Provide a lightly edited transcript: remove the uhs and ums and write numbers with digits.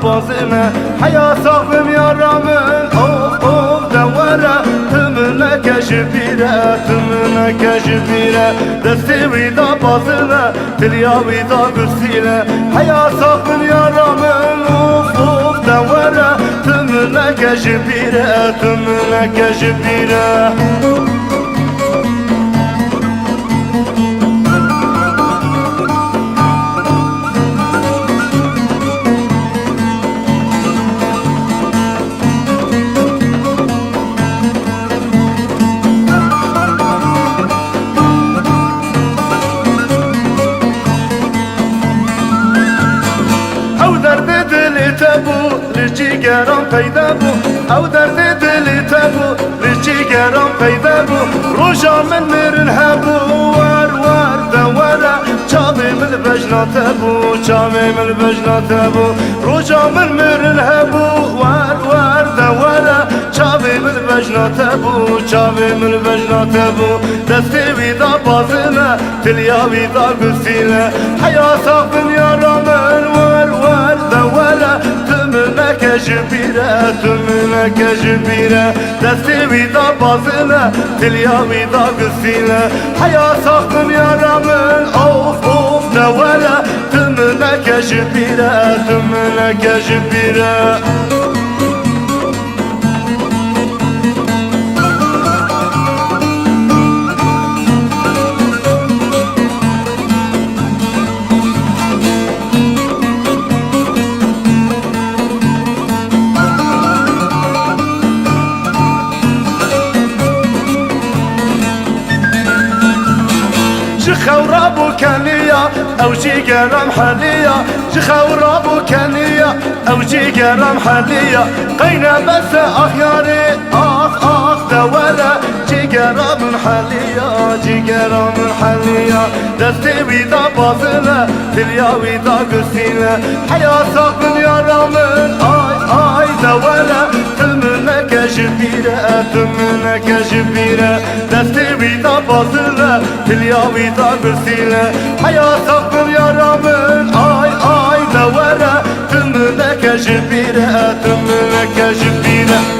بازنا حيا صاحب يا رامن اوف اوف دوره تمنا كشبيره تمنا كشبيره دستي ويدا بازنا تليا ويدا قصيله حيا صاحب يا رامن اوف اوف دوره تمنا كشبيره تمنا كشبيره تبو لجيگران پیدا بو او درد دل تبو لجیگران پیدا بو روشا من مرن هبو وار وار دوره چاوی من بجنا تبو چاوی من بجنا تبو روشا من مرن هبو وار وار دوره چاوی من بجنا تبو چاوی من بجنا تبو دستی ویدا بازنه تلیا ویدا گسینه حیا صاحب یا رامن وار وار دوره تمنا كجبيرة تمنا كجبيرة دستي ويدا بازنا تليا ويدا قسينا حيا صاحب يا رامن اوف اوف دولا تمنا كجبيرة تمنا كجبيرة جخورا بوكانية او جيجرام حالية جخورا بوكانية او جيجرام حالية قينا بس اخياري اخ اخ دولا جيجرام حالية جيجرام حالية دستي ويدا بازنا تليا ويدا قسينا حيا صاحب يا رامن اي اي دولا تمنا كجبيرة تمنا كجبيرة دستي ويدا بازنا تليا ويدا قسينا حيا صاحب يا رامن اي اي دولا تمنا كجبيرة تمنا كجبيرة